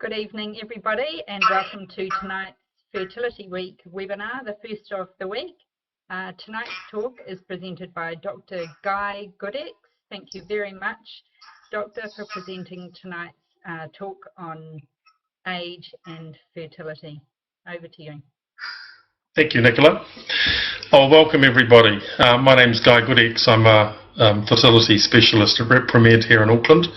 Good evening, everybody, and welcome to tonight's Fertility Week webinar, the first of the week. Tonight's talk is presented by Dr. Guy Gudex. Thank you very much, Doctor, for presenting tonight's talk on age and fertility. Over to you. Thank you, Nicola. Welcome everybody. My name is Guy Gudex. I'm a fertility specialist at Rep Premier here in Auckland.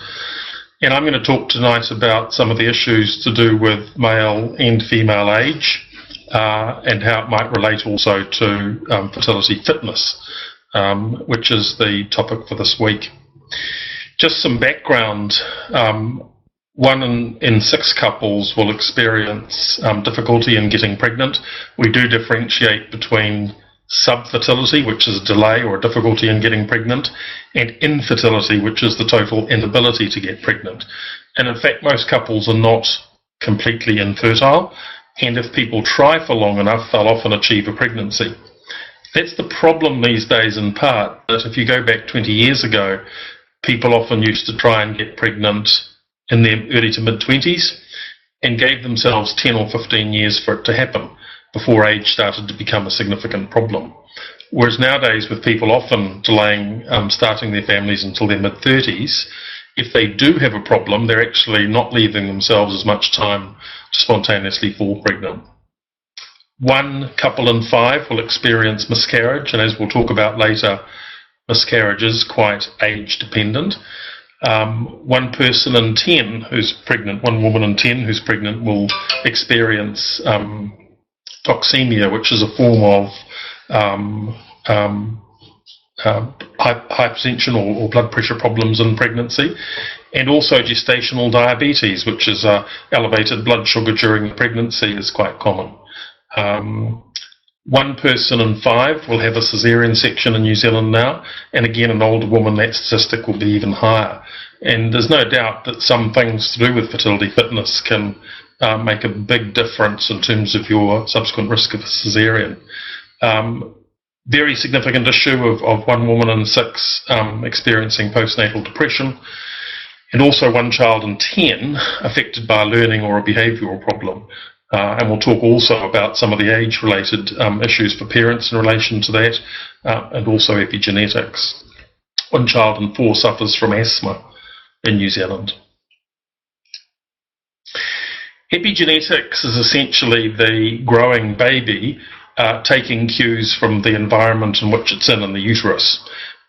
And I'm going to talk tonight about some of the issues to do with male and female age and how it might relate also to fertility fitness, which is the topic for this week. Just some background. 1 in 6 couples will experience difficulty in getting pregnant. We do differentiate between subfertility, which is a delay or a difficulty in getting pregnant, and infertility, which is the total inability to get pregnant. And in fact, most couples are not completely infertile, and if people try for long enough, they'll often achieve a pregnancy. That's the problem these days, in part, that if you go back 20 years ago, people often used to try and get pregnant in their early to mid-20s and gave themselves 10 or 15 years for it to happen before age started to become a significant problem. Whereas nowadays, with people often delaying starting their families until their mid-30s, if they do have a problem, they're actually not leaving themselves as much time to spontaneously fall pregnant. 1 couple in 5 will experience miscarriage, and as we'll talk about later, miscarriage is quite age-dependent. 1 person in 10 who's pregnant, 1 woman in 10 who's pregnant will experience toxemia, which is a form of hypertension or blood pressure problems in pregnancy, and also gestational diabetes, which is elevated blood sugar during the pregnancy, is quite common. 1 person in 5 will have a caesarean section in New Zealand now, and again, an older woman, that statistic will be even higher. And there's no doubt that some things to do with fertility fitness can make a big difference in terms of your subsequent risk of a caesarean. Very significant issue of 1 woman in 6 experiencing postnatal depression, and also 1 child in 10 affected by a learning or a behavioural problem. And we'll talk also about some of the age-related issues for parents in relation to that, and also epigenetics. 1 child in 4 suffers from asthma in New Zealand. Epigenetics is essentially the growing baby taking cues from the environment in which it's in the uterus.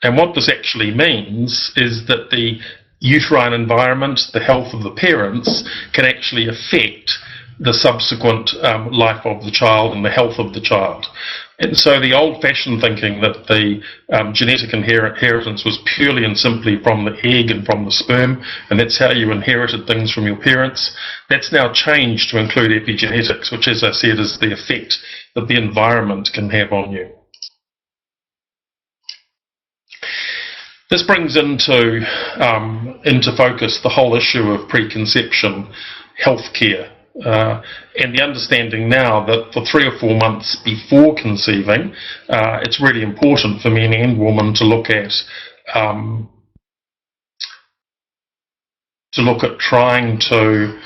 And what this actually means is that the uterine environment, the health of the parents, can actually affect the subsequent life of the child and the health of the child. And so the old-fashioned thinking that the genetic inheritance was purely and simply from the egg and from the sperm, and that's how you inherited things from your parents, that's now changed to include epigenetics, which, as I said, is the effect that the environment can have on you. This brings into focus the whole issue of preconception healthcare. And the understanding now that for 3 or 4 months before conceiving, it's really important for men and women to look at trying to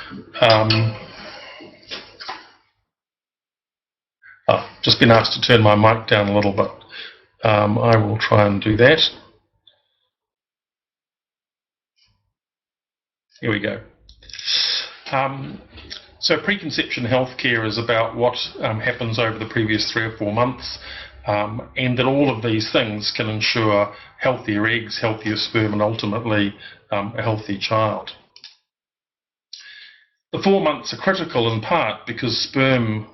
just been asked to turn my mic down a little bit. I will try and do that. Here we go. So preconception healthcare is about what happens over the previous 3 or 4 months, and that all of these things can ensure healthier eggs, healthier sperm, and ultimately a healthy child. The 4 months are critical in part because sperm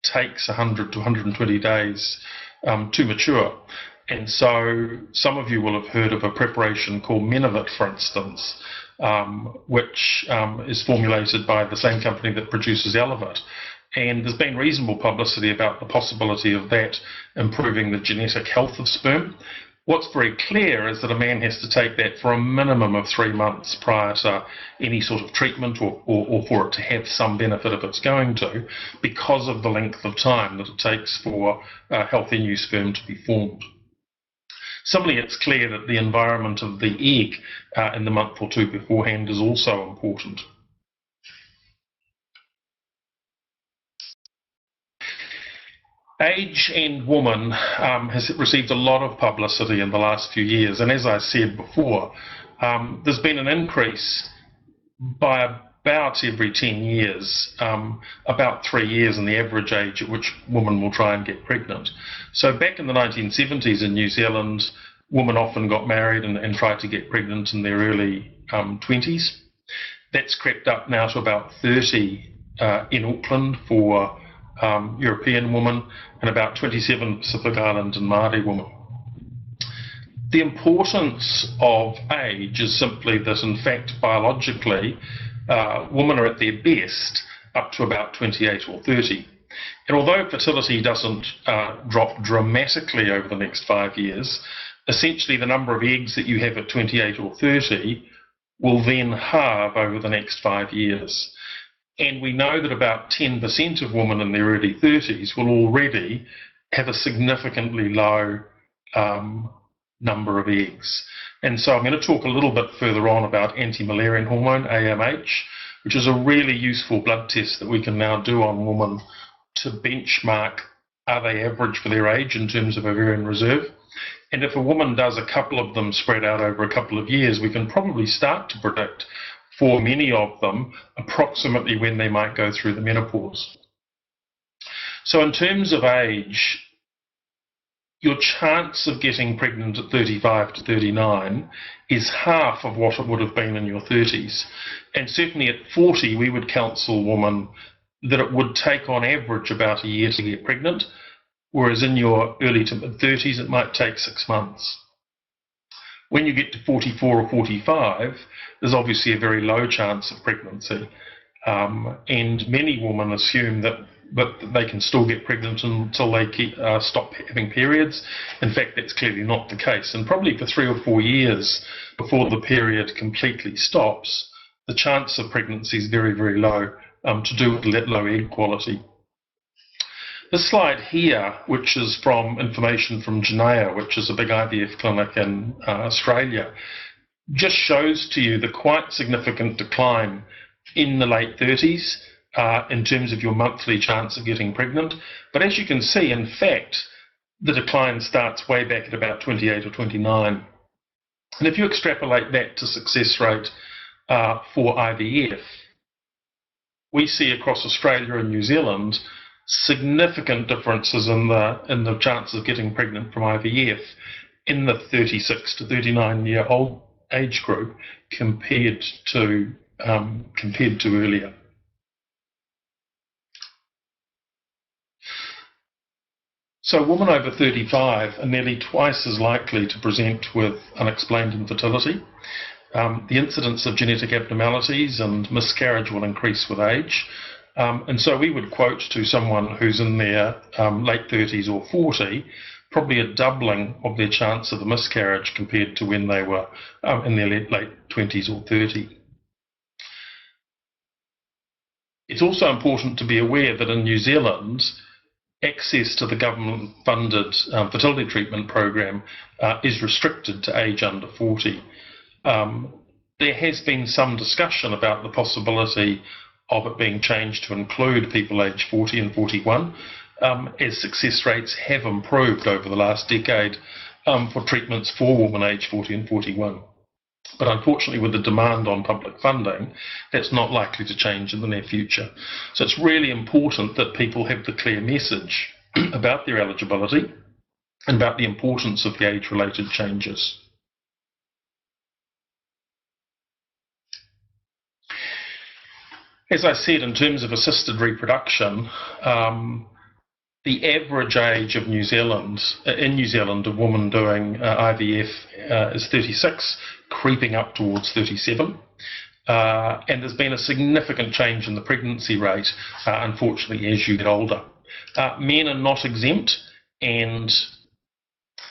takes 100 to 120 days to mature. And so some of you will have heard of a preparation called Menavit, for instance, which is formulated by the same company that produces Elevit. And there's been reasonable publicity about the possibility of that improving the genetic health of sperm. What's very clear is that a man has to take that for a minimum of 3 months prior to any sort of treatment or for it to have some benefit if it's going to, because of the length of time that it takes for healthy new sperm to be formed. Similarly, it's clear that the environment of the egg in the month or 2 beforehand is also important. Age and woman has received a lot of publicity in the last few years, and as I said before, there's been an increase by about every 10 years, about 3 years in the average age at which women will try and get pregnant. So back in the 1970s in New Zealand, women often got married and tried to get pregnant in their early 20s. That's crept up now to about 30 in Auckland for European women, and about 27 Pacific Island and Māori women. The importance of age is simply that, in fact, biologically, women are at their best up to about 28 or 30. And although fertility doesn't drop dramatically over the next 5 years, essentially the number of eggs that you have at 28 or 30 will then halve over the next 5 years. And we know that about 10% of women in their early 30s will already have a significantly low number of eggs. And so I'm going to talk a little bit further on about anti-Müllerian hormone, AMH, which is a really useful blood test that we can now do on women to benchmark, are they average for their age in terms of ovarian reserve? And if a woman does a couple of them spread out over a couple of years, we can probably start to predict for many of them approximately when they might go through the menopause. So in terms of age, your chance of getting pregnant at 35 to 39 is half of what it would have been in your 30s. And certainly at 40, we would counsel women that it would take on average about a year to get pregnant, whereas in your early to mid-30s, it might take 6 months. When you get to 44 or 45, there's obviously a very low chance of pregnancy. And many women assume that they can still get pregnant until they stop having periods. In fact, that's clearly not the case. And probably for 3 or 4 years before the period completely stops, the chance of pregnancy is very, very low, to do with low egg quality. This slide here, which is from information from Genea, which is a big IVF clinic in Australia, just shows to you the quite significant decline in the late 30s in terms of your monthly chance of getting pregnant. But as you can see, in fact, the decline starts way back at about 28 or 29. And if you extrapolate that to success rate for IVF, we see across Australia and New Zealand significant differences in the chances of getting pregnant from IVF in the 36 to 39-year-old age group compared to earlier. So women over 35 are nearly twice as likely to present with unexplained infertility. The incidence of genetic abnormalities and miscarriage will increase with age. And so we would quote to someone who's in their late 30s or 40, probably a doubling of their chance of a miscarriage compared to when they were in their late 20s or 30. It's also important to be aware that in New Zealand, access to the government-funded fertility treatment program is restricted to age under 40. There has been some discussion about the possibility of it being changed to include people aged 40 and 41, as success rates have improved over the last decade for treatments for women aged 40 and 41. But unfortunately, with the demand on public funding, that's not likely to change in the near future. So it's really important that people have the clear message about their eligibility and about the importance of the age-related changes. As I said, in terms of assisted reproduction, the average age of in New Zealand, a woman doing IVF is 36, creeping up towards 37. And there's been a significant change in the pregnancy rate, unfortunately, as you get older. Men are not exempt, and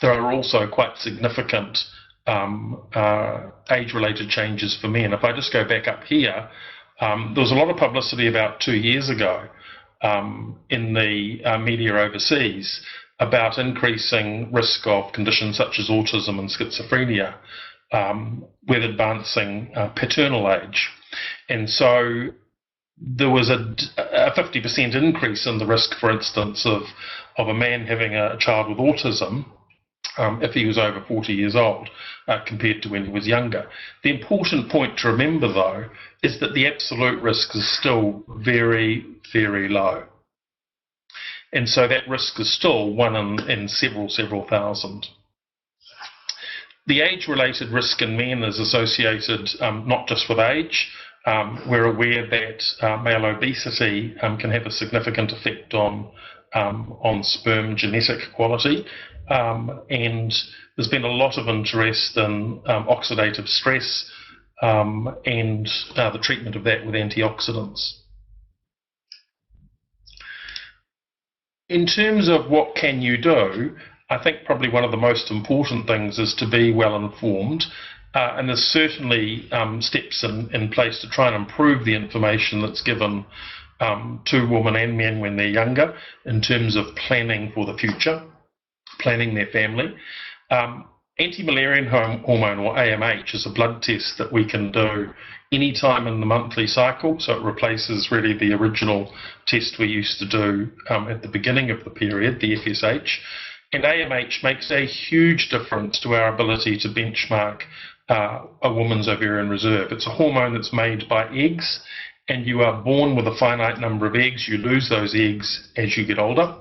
there are also quite significant age-related changes for men. If I just go back up here, there was a lot of publicity about 2 years ago in the media overseas about increasing risk of conditions such as autism and schizophrenia with advancing paternal age. And so there was a 50% increase in the risk, for instance, of a man having a child with autism if he was over 40 years old compared to when he was younger. The important point to remember, though, is that the absolute risk is still very, very low. And so that risk is still 1 in several thousand. The age-related risk in men is associated not just with age. We're aware that male obesity can have a significant effect on sperm genetic quality, and there's been a lot of interest in oxidative stress and the treatment of that with antioxidants. In terms of what can you do, I think probably one of the most important things is to be well informed, and there's certainly steps in place to try and improve the information that's given to women and men when they're younger in terms of planning for the future, planning their family. Anti-Müllerian hormone, or AMH, is a blood test that we can do any time in the monthly cycle, so it replaces really the original test we used to do at the beginning of the period, the FSH. And AMH makes a huge difference to our ability to benchmark a woman's ovarian reserve. It's a hormone that's made by eggs, and you are born with a finite number of eggs. You lose those eggs as you get older,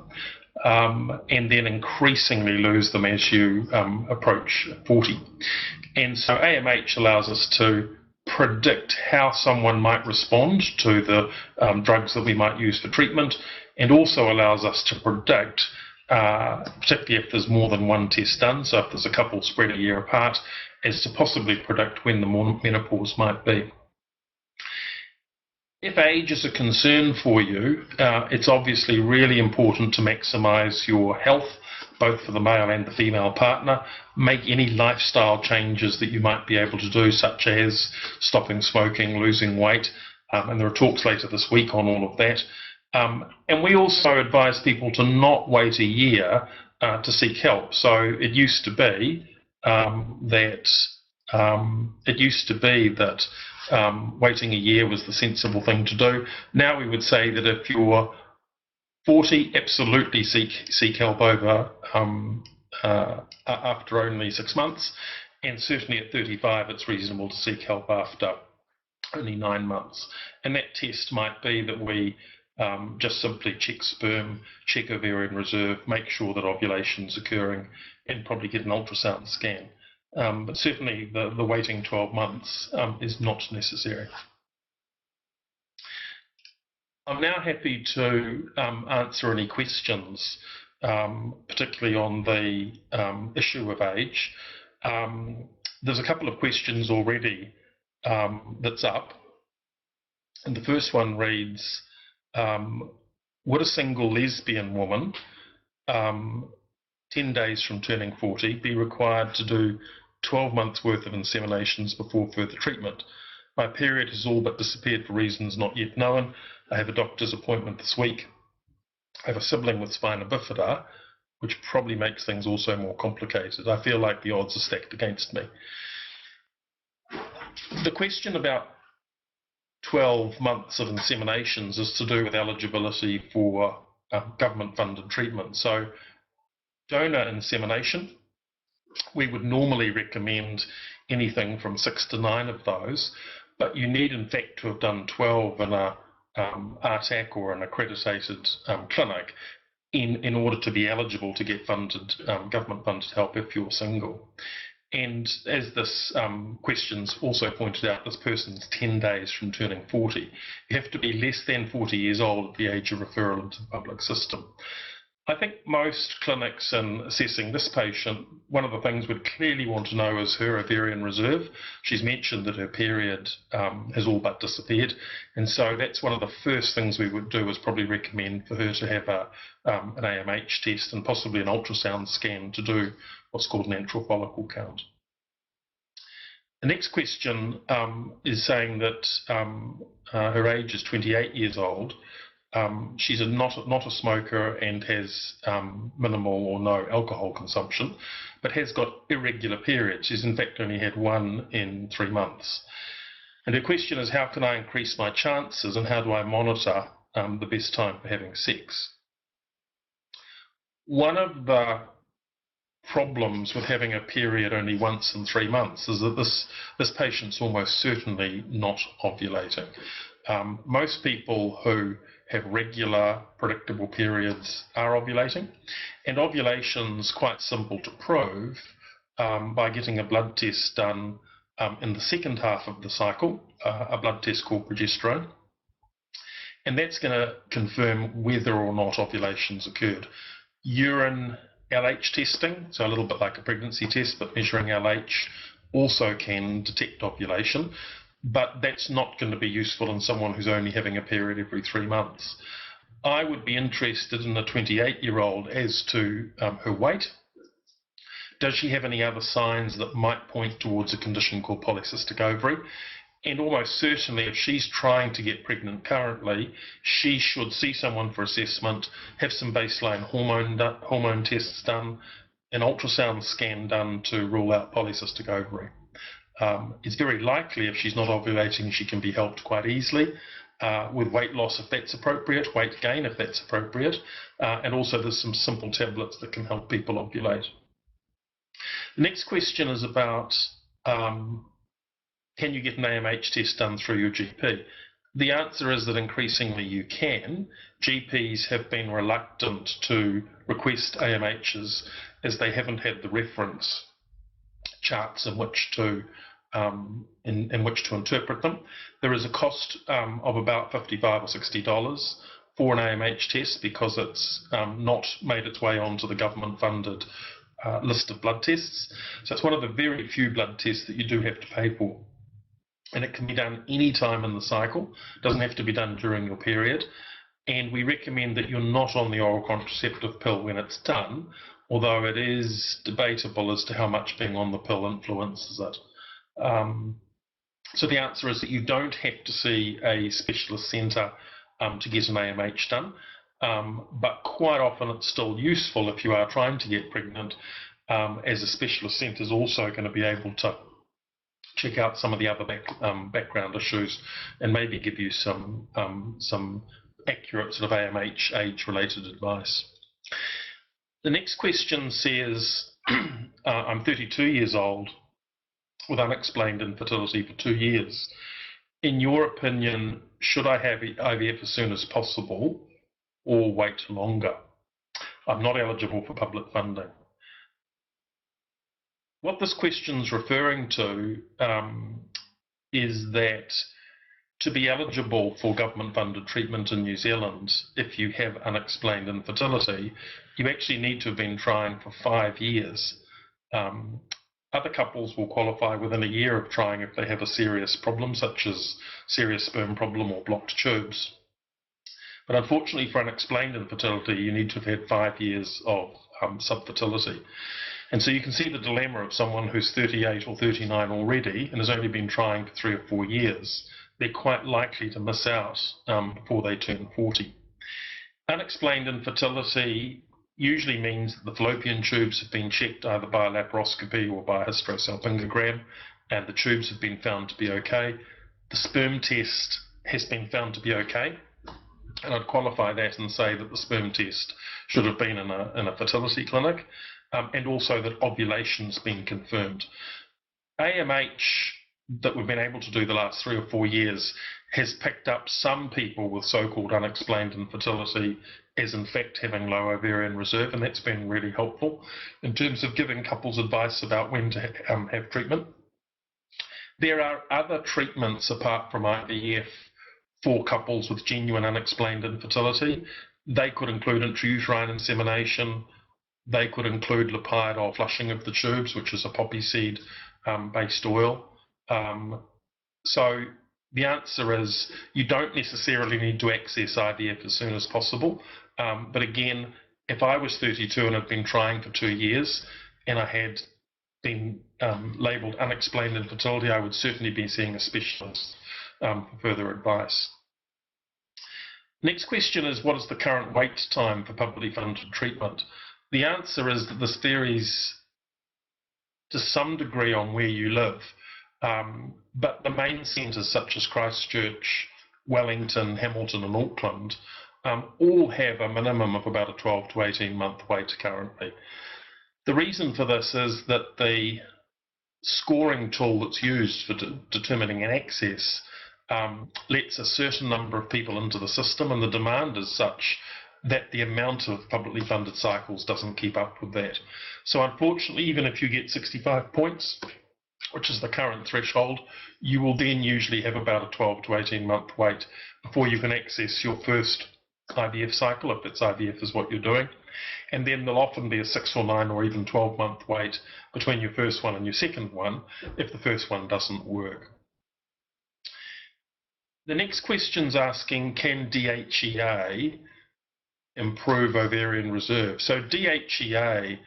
and then increasingly lose them as you approach 40. And so AMH allows us to predict how someone might respond to the drugs that we might use for treatment, and also allows us to predict, particularly if there's more than one test done, so if there's a couple spread a year apart, as to possibly predict when the menopause might be. If age is a concern for you, it's obviously really important to maximise your health, both for the male and the female partner. Make any lifestyle changes that you might be able to do, such as stopping smoking, losing weight, and there are talks later this week on all of that. And we also advise people to not wait a year to seek help. So it used to be that waiting a year was the sensible thing to do. Now we would say that if you're 40, absolutely seek help over after only 6 months, and certainly at 35 it's reasonable to seek help after only 9 months. And that test might be that we just simply check sperm, check ovarian reserve, make sure that ovulation's occurring, and probably get an ultrasound scan. But certainly the waiting 12 months is not necessary. I'm now happy to answer any questions, particularly on the issue of age. There's a couple of questions already that's up. And the first one reads, would a single lesbian woman, 10 days from turning 40, be required to do 12 months worth of inseminations before further treatment? My period has all but disappeared for reasons not yet known. I have a doctor's appointment this week. I have a sibling with spina bifida, which probably makes things also more complicated. I feel like the odds are stacked against me. The question about 12 months of inseminations is to do with eligibility for government-funded treatment. So donor insemination, we would normally recommend anything from 6 to 9 of those, but you need in fact to have done 12 in a RTAC or an accredited clinic in order to be eligible to get funded, government-funded help if you're single. And as this question's also pointed out, this person's 10 days from turning 40. You have to be less than 40 years old at the age of referral into the public system. I think most clinics, in assessing this patient, one of the things we'd clearly want to know is her ovarian reserve. She's mentioned that her period has all but disappeared, and so that's one of the first things we would do, is probably recommend for her to have an AMH test and possibly an ultrasound scan to do what's called an antral follicle count. The next question is saying that her age is 28 years old. She's not a smoker and has minimal or no alcohol consumption, but has got irregular periods. She's in fact only had one in 3 months. And her question is, how can I increase my chances and how do I monitor the best time for having sex? One of the problems with having a period only once in 3 months is that this patient's almost certainly not ovulating. Most people who have regular, predictable periods are ovulating, and ovulation's quite simple to prove by getting a blood test done in the second half of the cycle, a blood test called progesterone, and that's going to confirm whether or not ovulation's occurred. Urine LH testing, so a little bit like a pregnancy test, but measuring LH, also can detect ovulation, but that's not going to be useful in someone who's only having a period every 3 months. I would be interested in a 28-year-old as to her weight. Does she have any other signs that might point towards a condition called polycystic ovary? And almost certainly, if she's trying to get pregnant currently, she should see someone for assessment, have some baseline hormone tests done, an ultrasound scan done to rule out polycystic ovary. It's very likely if she's not ovulating, she can be helped quite easily with weight loss if that's appropriate, weight gain if that's appropriate, and also there's some simple tablets that can help people ovulate. The next question is about can you get an AMH test done through your GP? The answer is that increasingly you can. GPs have been reluctant to request AMHs as they haven't had the reference charts in which to interpret them. There is a cost of about $55 or $60 for an AMH test because it's not made its way onto the government-funded list of blood tests. So it's one of the very few blood tests that you do have to pay for. And it can be done any time in the cycle. It doesn't have to be done during your period. And we recommend that you're not on the oral contraceptive pill when it's done, although it is debatable as to how much being on the pill influences it. So the answer is that you don't have to see a specialist centre to get an AMH done, but quite often it's still useful if you are trying to get pregnant, as a specialist centre is also going to be able to check out some of the other background issues and maybe give you some accurate sort of AMH age-related advice. The next question says, I'm 32 years old with unexplained infertility for 2 years. In your opinion, should I have IVF as soon as possible or wait longer? I'm not eligible for public funding. What this question's referring to is that to be eligible for government-funded treatment in New Zealand, if you have unexplained infertility, you actually need to have been trying for 5 years. Other couples will qualify within a year of trying if they have a serious problem, such as serious sperm problem or blocked tubes. But unfortunately for unexplained infertility, you need to have had 5 years of subfertility. And so you can see the dilemma of someone who's 38 or 39 already and has only been trying for 3 or 4 years. They're quite likely to miss out before they turn 40. Unexplained infertility usually means that the fallopian tubes have been checked either by a laparoscopy or by a hysterosalpingogram, and the tubes have been found to be okay. The sperm test has been found to be okay, and I'd qualify that and say that the sperm test should have been in a fertility clinic, and also that ovulation's been confirmed. AMH that we've been able to do the last 3 or 4 years has picked up some people with so-called unexplained infertility as in fact having low ovarian reserve, and that's been really helpful in terms of giving couples advice about when to have treatment. There are other treatments apart from IVF for couples with genuine unexplained infertility. They could include intrauterine insemination. They could include lipid flushing of the tubes, which is a poppy seed based oil. So the answer is you don't necessarily need to access IVF as soon as possible. But again, if I was 32 and had been trying for 2 years and I had been labelled unexplained infertility, I would certainly be seeing a specialist for further advice. Next question is, what is the current wait time for publicly funded treatment? The answer is that this varies to some degree on where you live. But the main centres such as Christchurch, Wellington, Hamilton and Auckland all have a minimum of about a 12 to 18 month wait currently. The reason for this is that the scoring tool that's used for determining an access lets a certain number of people into the system, and the demand is such that the amount of publicly funded cycles doesn't keep up with that. So unfortunately, even if you get 65 points, which is the current threshold, you will then usually have about a 12 to 18 month wait before you can access your first IVF cycle, if it's IVF is what you're doing. And then there'll often be a 6 or 9 or even 12 month wait between your first one and your second one if the first one doesn't work. The next question's asking, can DHEA improve ovarian reserve? So DHEA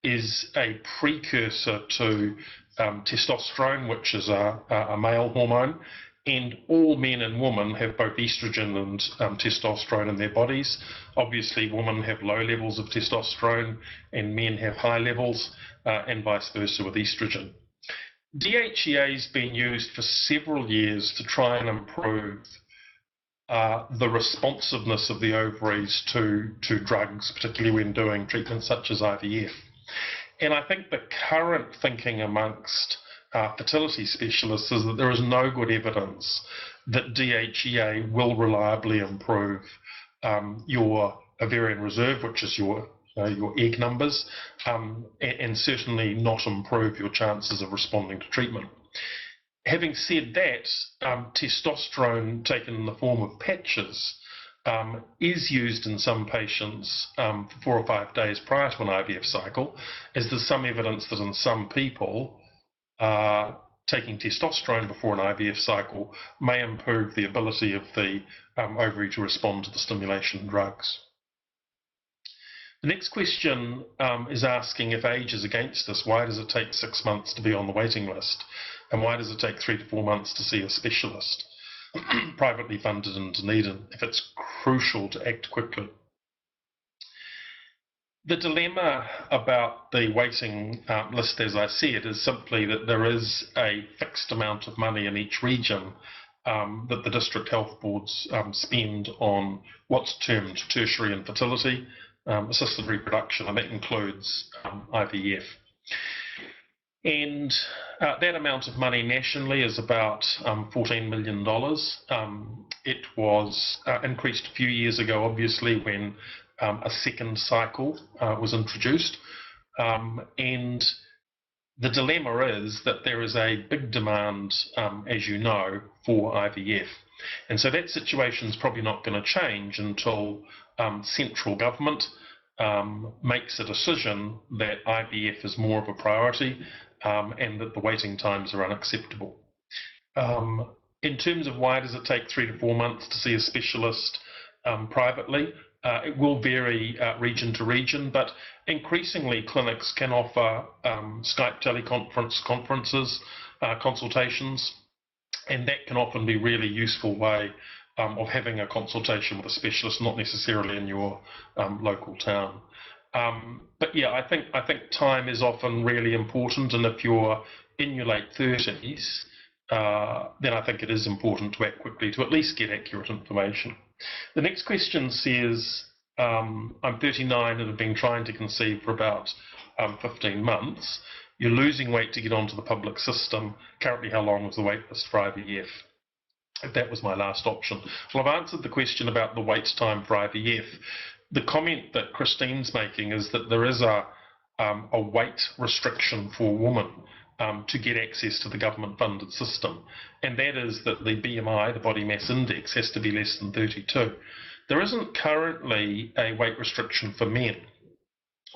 is a precursor to testosterone, which is a male hormone, and all men and women have both estrogen and testosterone in their bodies. Obviously, women have low levels of testosterone and men have high levels, and vice versa with estrogen. DHEA has been used for several years to try and improve the responsiveness of the ovaries to drugs, particularly when doing treatments such as IVF. And I think the current thinking amongst fertility specialists is that there is no good evidence that DHEA will reliably improve your ovarian reserve, which is your egg numbers, and certainly not improve your chances of responding to treatment. Having said that, testosterone taken in the form of patches is used in some patients for 4 or 5 days prior to an IVF cycle, as there's some evidence that in some people taking testosterone before an IVF cycle may improve the ability of the ovary to respond to the stimulation drugs. The next question is asking, if age is against us, why does it take 6 months to be on the waiting list? And why does it take 3 to 4 months to see a specialist, privately funded in Dunedin, if it's crucial to act quickly? The dilemma about the waiting list, as I said, is simply that there is a fixed amount of money in each region that the district health boards spend on what's termed tertiary infertility, assisted reproduction, and that includes IVF. And that amount of money nationally is about $14 million. It was increased a few years ago, obviously, when a second cycle was introduced. And the dilemma is that there is a big demand, as you know, for IVF. And so that situation is probably not going to change until central government makes a decision that IVF is more of a priority and that the waiting times are unacceptable. In terms of why does it take 3 to 4 months to see a specialist privately, it will vary region to region, but increasingly clinics can offer Skype consultations, and that can often be a really useful way of having a consultation with a specialist, not necessarily in your local town. But yeah, I think time is often really important, and if you're in your late 30s, then I think it is important to act quickly to at least get accurate information. The next question says, I'm 39 and have been trying to conceive for about 15 months. You're losing weight to get onto the public system. Currently, how long was the wait list for IVF? If that was my last option. Well, I've answered the question about the wait time for IVF. The comment that Christine's making is that there is a weight restriction for women to get access to the government-funded system, and that is that the BMI, the body mass index, has to be less than 32. There isn't currently a weight restriction for men,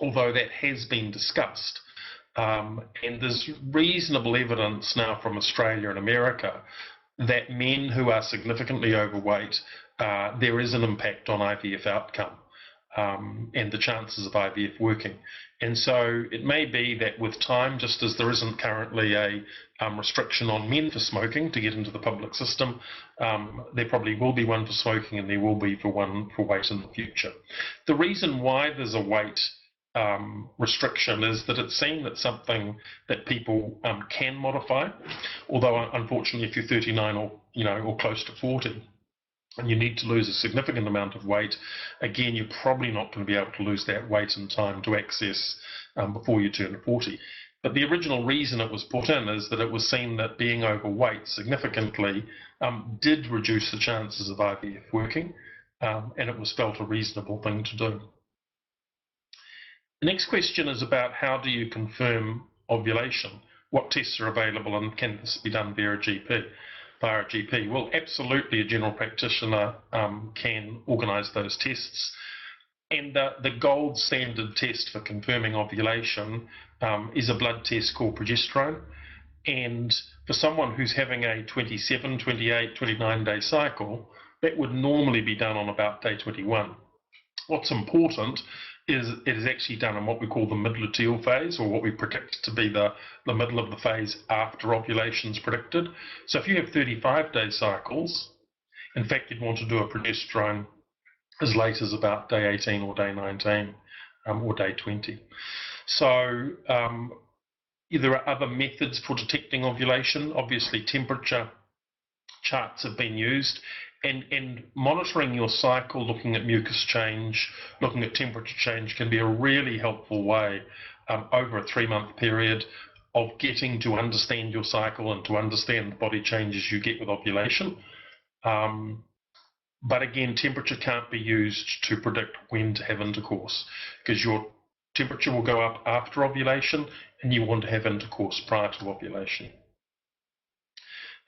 although that has been discussed. And there's reasonable evidence now from Australia and America that men who are significantly overweight, there is an impact on IVF outcome and the chances of IVF working. And so it may be that with time, just as there isn't currently a restriction on men for smoking to get into the public system, there probably will be one for smoking, and there will be one for weight in the future. The reason why there's a weight restriction is that it's seen that something that people can modify, although unfortunately if you're 39 or close to 40 and you need to lose a significant amount of weight, again, you're probably not going to be able to lose that weight in time to access before you turn 40. But the original reason it was put in is that it was seen that being overweight significantly did reduce the chances of IVF working, and it was felt a reasonable thing to do. The next question is about how do you confirm ovulation? What tests are available and can this be done via a GP? Well, absolutely a general practitioner can organise those tests. And the gold standard test for confirming ovulation is a blood test called progesterone. And for someone who's having a 27, 28, 29-day cycle, that would normally be done on about day 21. What's important is it is actually done in what we call the mid-luteal phase, or what we predict to be the middle of the phase after ovulation is predicted. So if you have 35-day cycles, in fact, you'd want to do a progesterone as late as about day 18 or day 19 or day 20. So there are other methods for detecting ovulation. Obviously, temperature charts have been used, and monitoring your cycle, looking at mucus change, looking at temperature change can be a really helpful way over a 3-month period of getting to understand your cycle and to understand the body changes you get with ovulation. But again, temperature can't be used to predict when to have intercourse, because your temperature will go up after ovulation and you want to have intercourse prior to ovulation.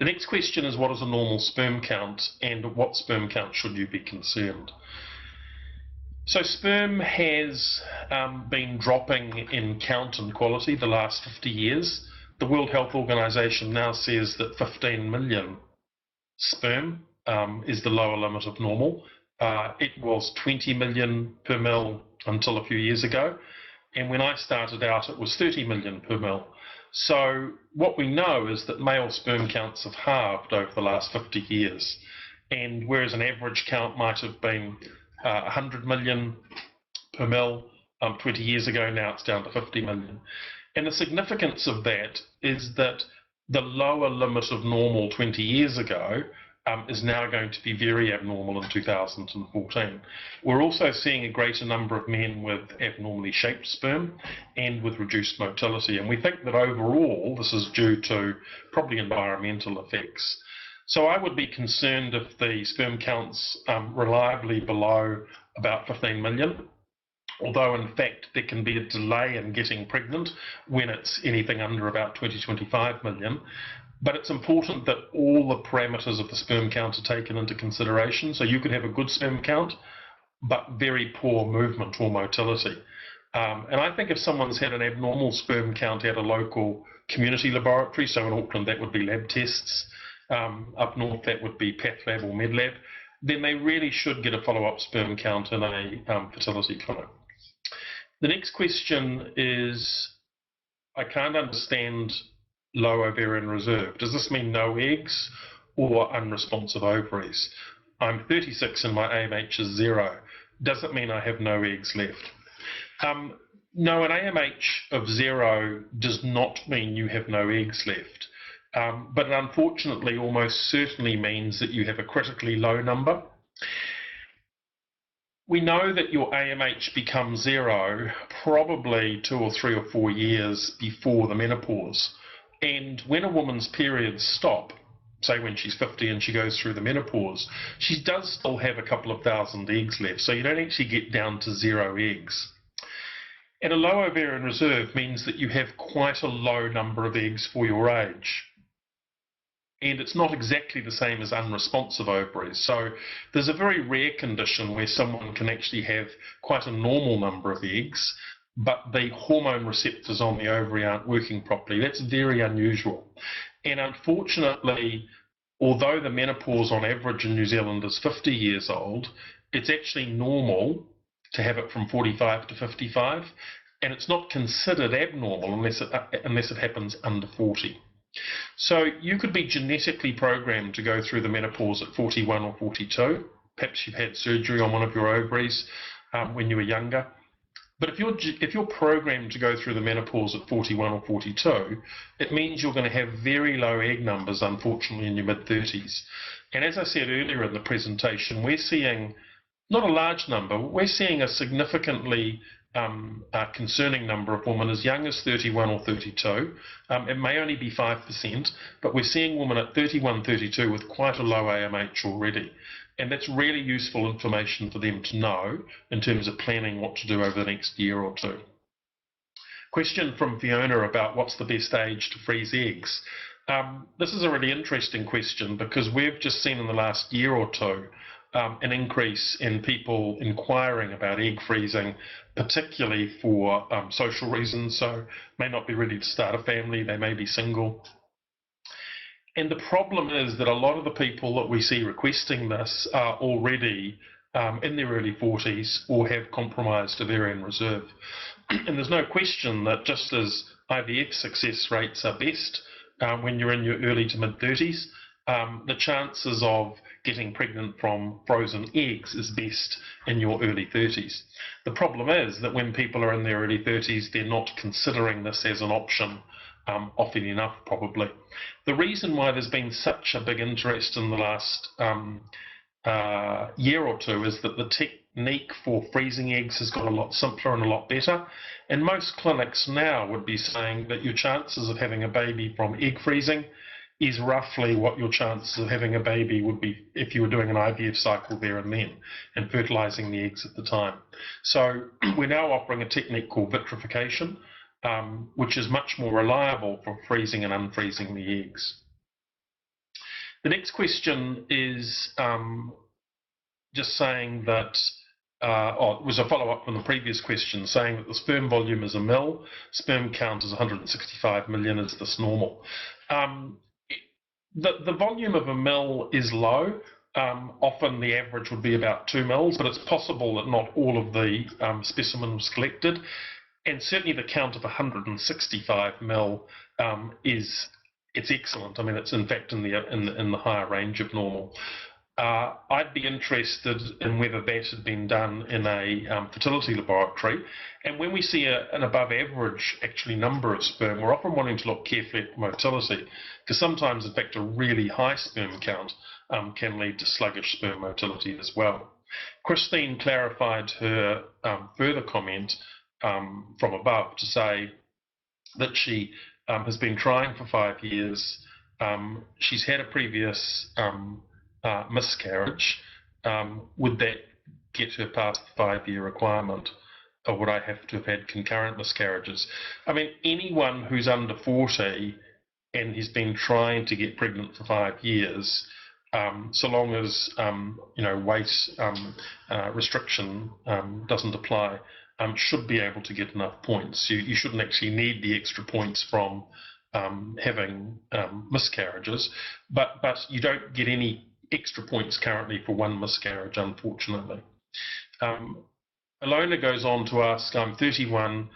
The next question is, what is a normal sperm count, and what sperm count should you be concerned? So sperm has been dropping in count and quality the last 50 years. The World Health Organization now says that 15 million sperm is the lower limit of normal. It was 20 million per mil until a few years ago, and when I started out it was 30 million per mil. So what we know is that male sperm counts have halved over the last 50 years, and whereas an average count might have been 100 million per mil 20 years ago, now it's down to 50 million. And the significance of that is that the lower limit of normal 20 years ago is now going to be very abnormal in 2014. We're also seeing a greater number of men with abnormally shaped sperm and with reduced motility, and we think that overall this is due to probably environmental effects. So I would be concerned if the sperm count's reliably below about 15 million, although in fact there can be a delay in getting pregnant when it's anything under about 20-25 million. But it's important that all the parameters of the sperm count are taken into consideration. So you could have a good sperm count, but very poor movement or motility. And I think if someone's had an abnormal sperm count at a local community laboratory, so in Auckland that would be lab tests, up north that would be Path Lab or Med Lab, then they really should get a follow-up sperm count in a fertility clinic. The next question is, I can't understand low ovarian reserve. Does this mean no eggs or unresponsive ovaries? I'm 36 and my AMH is 0. Does it mean I have no eggs left? No, an AMH of 0 does not mean you have no eggs left. But it unfortunately almost certainly means that you have a critically low number. We know that your AMH becomes 0 probably 2 or 3 or 4 years before the menopause. And when a woman's periods stop, say when she's 50 and she goes through the menopause, she does still have a couple of thousand eggs left, so you don't actually get down to 0 eggs. And a low ovarian reserve means that you have quite a low number of eggs for your age. And it's not exactly the same as unresponsive ovaries. So there's a very rare condition where someone can actually have quite a normal number of eggs, but the hormone receptors on the ovary aren't working properly. That's very unusual. And unfortunately, although the menopause on average in New Zealand is 50 years old, it's actually normal to have it from 45 to 55, and it's not considered abnormal unless it happens under 40. So you could be genetically programmed to go through the menopause at 41 or 42. Perhaps you've had surgery on one of your ovaries when you were younger. But if you're programmed to go through the menopause at 41 or 42, it means you're going to have very low egg numbers, unfortunately, in your mid-30s. And as I said earlier in the presentation, we're seeing not a large number, we're seeing a significantly concerning number of women as young as 31 or 32. It may only be 5%, but we're seeing women at 31, 32 with quite a low AMH already. And that's really useful information for them to know in terms of planning what to do over the next year or two. Question from Fiona about what's the best age to freeze eggs. This is a really interesting question because we've just seen in the last year or two an increase in people inquiring about egg freezing, particularly for social reasons, so may not be ready to start a family, they may be single. And the problem is that a lot of the people that we see requesting this are already in their early 40s or have compromised ovarian reserve. And there's no question that just as IVF success rates are best when you're in your early to mid-30s, the chances of getting pregnant from frozen eggs is best in your early 30s. The problem is that when people are in their early 30s, they're not considering this as an option often enough, probably. The reason why there's been such a big interest in the last year or two is that the technique for freezing eggs has got a lot simpler and a lot better. And most clinics now would be saying that your chances of having a baby from egg freezing is roughly what your chances of having a baby would be if you were doing an IVF cycle there and then and fertilising the eggs at the time. So we're now offering a technique called vitrification, which is much more reliable for freezing and unfreezing the eggs. The next question is just saying that, it was a follow-up from the previous question, saying that the sperm volume is 1 mil, sperm count is 165 million, is this normal? The volume of 1 mil is low. Often the average would be about 2 mils, but it's possible that not all of the specimen was collected. And certainly the count of 165 mil it's excellent. I mean, it's in fact in the higher range of normal. I'd be interested in whether that had been done in a fertility laboratory. And when we see an above average actually number of sperm, we're often wanting to look carefully at motility, because sometimes, in fact, a really high sperm count can lead to sluggish sperm motility as well. Christine clarified her further comment from above to say that she has been trying for 5 years. She's had a previous miscarriage. Would that get her past the 5-year requirement, or would I have to have had concurrent miscarriages? I mean, anyone who's under 40 and has been trying to get pregnant for 5 years, so long as weight restriction doesn't apply, should be able to get enough points. You shouldn't actually need the extra points from having miscarriages, but you don't get any extra points currently for one miscarriage, unfortunately. Ilona goes on to ask, I'm 31,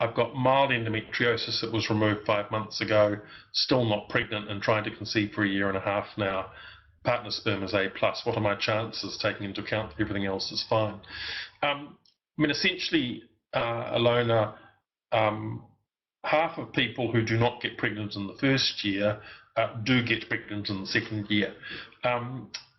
I've got mild endometriosis that was removed 5 months ago, still not pregnant and trying to conceive for 1.5 years now. Partner sperm is A+. What are my chances, taking into account that everything else is fine? I mean, essentially, Ilona, half of people who do not get pregnant in the first year do get pregnant in the second year.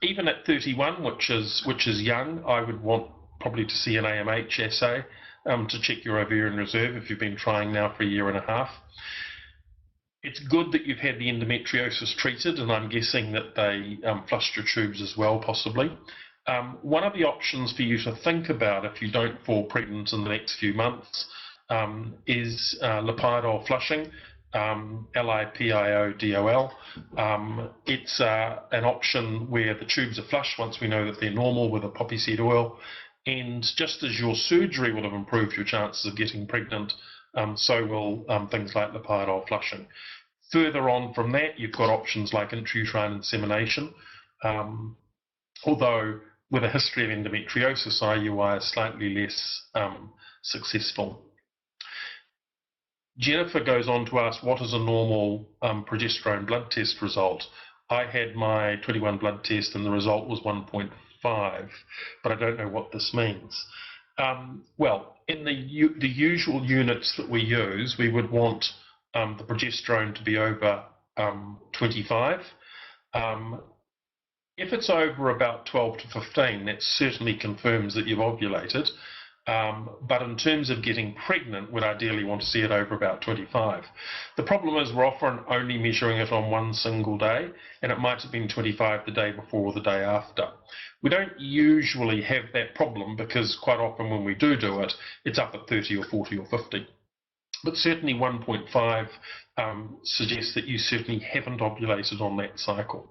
Even at 31, which is young, I would want probably to see an AMH assay to check your ovarian reserve if you've been trying now for 1.5 years. It's good that you've had the endometriosis treated, and I'm guessing that they flushed your tubes as well, possibly. One of the options for you to think about if you don't fall pregnant in the next few months is lipiodol flushing, LIPIODOL. It's an option where the tubes are flushed once we know that they're normal with a poppy seed oil. And just as your surgery will have improved your chances of getting pregnant, so will things like lipiodol flushing. Further on from that, you've got options like intrauterine insemination, although with a history of endometriosis, IUI is slightly less successful. Jennifer goes on to ask, what is a normal progesterone blood test result? I had my 21 blood test and the result was 1.5, but I don't know what this means. Well, in the usual units that we use, we would want the progesterone to be over 25. If it's over about 12 to 15, that certainly confirms that you've ovulated. But in terms of getting pregnant, we'd ideally want to see it over about 25. The problem is we're often only measuring it on one single day, and it might have been 25 the day before or the day after. We don't usually have that problem because quite often when we do it, it's up at 30 or 40 or 50. But certainly 1.5 suggests that you certainly haven't ovulated on that cycle.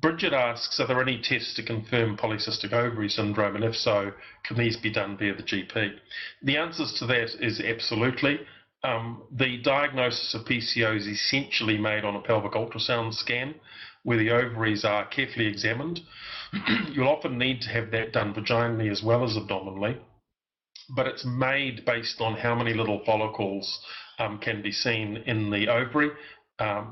Bridget asks, are there any tests to confirm polycystic ovary syndrome, and if so, can these be done via the GP? The answers to that is absolutely. The diagnosis of PCO is essentially made on a pelvic ultrasound scan where the ovaries are carefully examined. You'll often need to have that done vaginally as well as abdominally, but it's made based on how many little follicles can be seen in the ovary,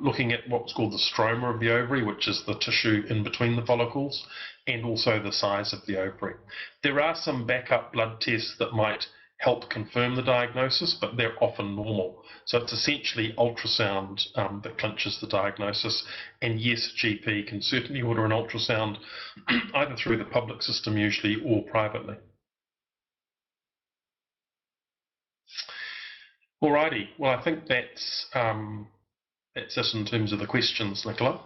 looking at what's called the stroma of the ovary, which is the tissue in between the follicles, and also the size of the ovary. There are some backup blood tests that might help confirm the diagnosis, but they're often normal. So it's essentially ultrasound that clinches the diagnosis. And yes, GP can certainly order an ultrasound either through the public system usually or privately. Alrighty, well I think that's it in terms of the questions, Nicola.